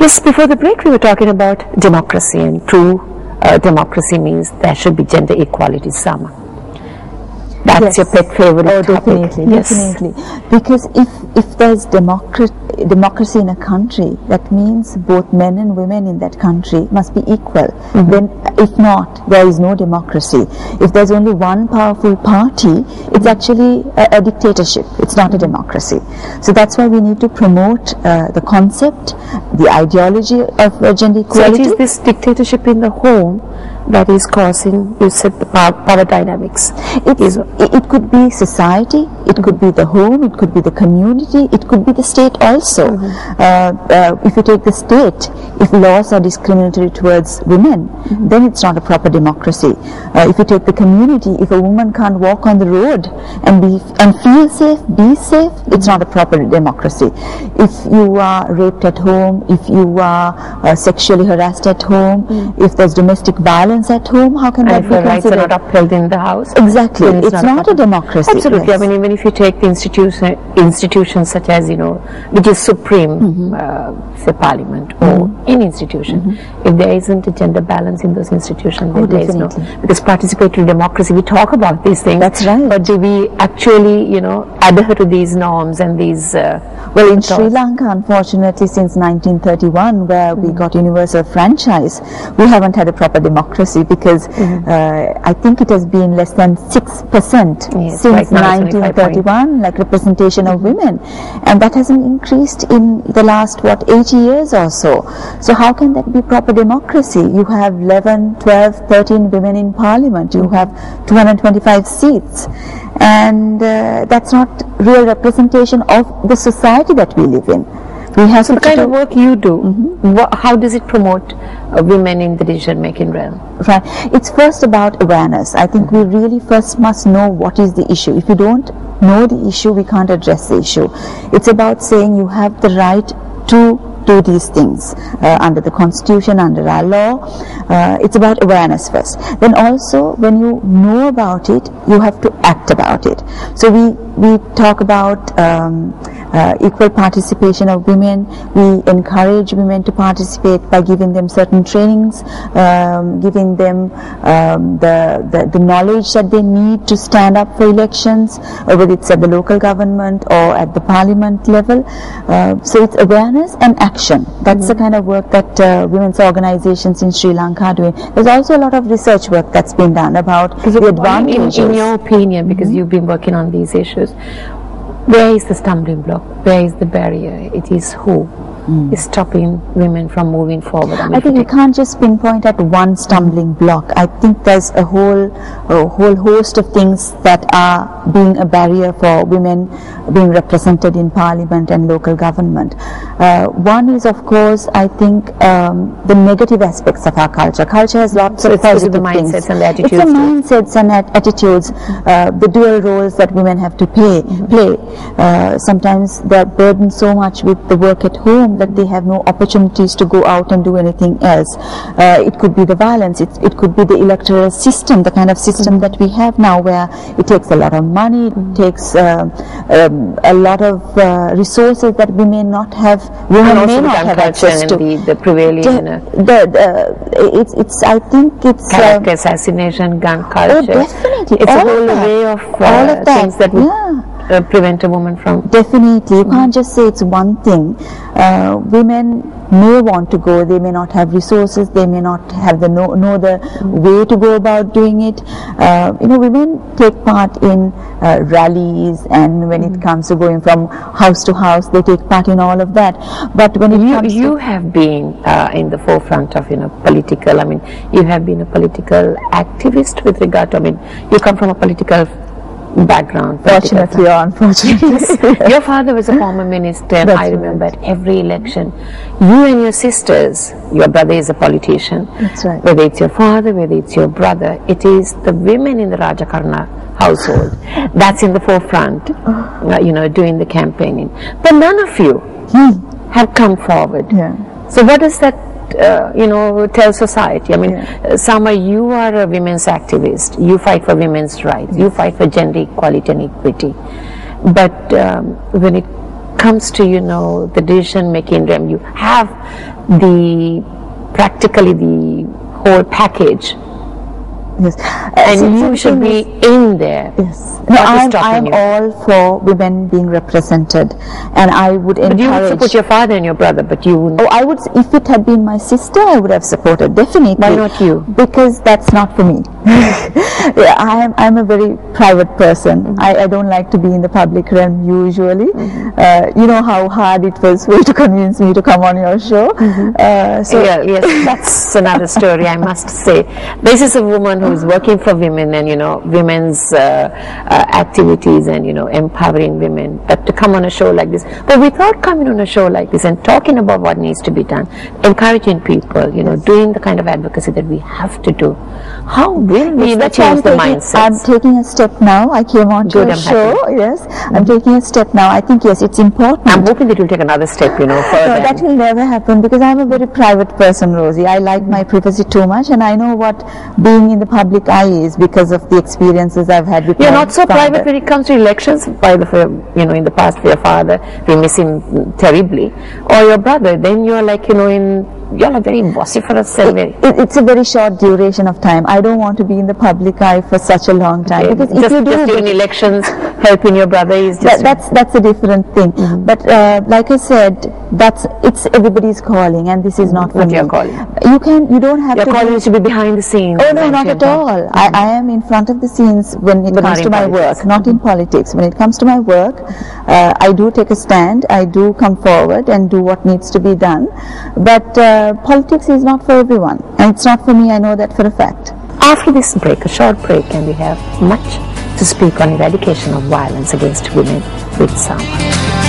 Yes, before the break we were talking about democracy, and true democracy means there should be gender equality, Sama. That's your pet favorite topic. Definitely. Because if there's democracy in a country, that means both men and women in that country must be equal. Then, if not, there is no democracy. If there's only one powerful party, it's actually a dictatorship. It's not a democracy. So that's why we need to promote the concept, the ideology of gender equality. So it is this dictatorship in the home that is causing, you said, the power dynamics. It could be society, it could be the home, it could be the community, it could be the state also. If you take the state, if laws are discriminatory towards women, then it's not a proper democracy. If you take the community, if a woman can't walk on the road and feel safe, be safe, it's not a proper democracy. If you are raped at home, if you are sexually harassed at home, if there's domestic violence at home, how can that be considered? Rights are not upheld in the house. Exactly, it's not a democracy. Absolutely. Yes. I mean, even if you take the institutions such as, which is supreme, say parliament or any institution, if there isn't a gender balance in those institutions, then there is no. Because participatory democracy, we talk about these things. That's right. But do we actually, adhere to these norms and these? Well, in Sri Lanka, unfortunately, since 1931, where we got universal franchise, we haven't had a proper democracy because I think it has been less than 6% since 1931, like representation of women, and that hasn't increased in the last 80 years or so. So how can that be proper democracy? You have 11, 12, 13 women in parliament, you have 225 seats, and that's not real representation of the society that we live in. We have so the kind of work you do, how does it promote women in the decision-making realm? Right. It's first about awareness. I think we really first must know what is the issue. If you don't know the issue, we can't address the issue. It's about saying you have the right to do these things under the constitution, under our law. It's about awareness first. Then also, when you know about it, you have to act about it. So we talk about equal participation of women. We encourage women to participate by giving them certain trainings, giving them the knowledge that they need to stand up for elections, whether it's at the local government or at the parliament level. So it's awareness and action. That's the kind of work that women's organizations in Sri Lanka are doing. There's also a lot of research work that's been done about the advantages. In your opinion, because you've been working on these issues, where is the stumbling block? Where is the barrier? It is who is stopping women from moving forward? I think you can't just pinpoint at one stumbling block. I think there's a whole host of things that are being a barrier for women being represented in parliament and local government. One is, of course, I think the negative aspects of our culture. Culture has lots of positive things. It's the mindsets and the attitudes. It's the mindsets and attitudes, the dual roles that women have to play. Sometimes they're burdened so much with the work at home that they have no opportunities to go out and do anything else. It could be the violence, it could be the electoral system, the kind of system that we have now, where it takes a lot of money, it takes a lot of resources that we may not have, women may not have access to. The prevailing I think it's character assassination, gun culture. Definitely. It's a whole array of things that would prevent a woman from. Definitely. You can't just say it's one thing. Women may want to go, they may not have resources, they may not have know the way to go about doing it. Women take part in rallies, and when it comes to going from house to house, they take part in all of that. But when you have been in the forefront of political. I mean, you have been a political activist with regard to. You come from a political background. Fortunately or unfortunately. Your father was a former minister, and I remember at every election, you and your sisters, your brother is a politician. That's right. Whether it's your father, whether it's your brother, it is the women in the Rajakarna household that's in the forefront, doing the campaigning. But none of you have come forward. Yeah. So what does that tell society? Sama, you are a women's activist. You fight for women's rights. You fight for gender equality and equity. But when it comes to, the decision-making realm, you have practically the whole package. Yes. And you should be in there. Yes. No, I'm all for women being represented, and I would encourage. But you would support your father and your brother, but you wouldn't. Oh, I would. If it had been my sister, I would have supported, definitely. Why not you? Because that's not for me. Yeah, I'm a very private person. I don't like to be in the public realm usually. You know how hard it was for you to convince me to come on your show. So yes, that's another story. I must say, this is a woman who is working for women and women's activities and empowering women. But to come on a show like this, but without coming on a show like this and talking about what needs to be done, encouraging people, doing the kind of advocacy that we have to do, how will we change the mindset? I'm taking a step now. I came on to a show. Happy. Yes, I'm taking a step now. I think yes, it's important. I'm hoping that you'll take another step, further. No, that will never happen because I'm a very private person, Rosie. I like my privacy too much, and I know what being in the public eye is because of the experiences I've had with You're not so private when it comes to elections. By the in the past, your father, we miss him terribly, or your brother. Then you're like, you're very vociferous and it's a very short duration of time. I don't want to be in the public eye for such a long time because if you do just during elections, helping your brother is just that's a different thing. But like I said, it's everybody's calling, and this is not for me. Your calling. You don't have your calling is to be behind the scenes. Oh no, not at all. I am in front of the scenes when it comes to my work, not in politics. When it comes to my work, I do take a stand. I do come forward and do what needs to be done. But politics is not for everyone, and it's not for me. I know that for a fact. After this break, a short break, and we have much to speak on eradication of violence against women with Sama.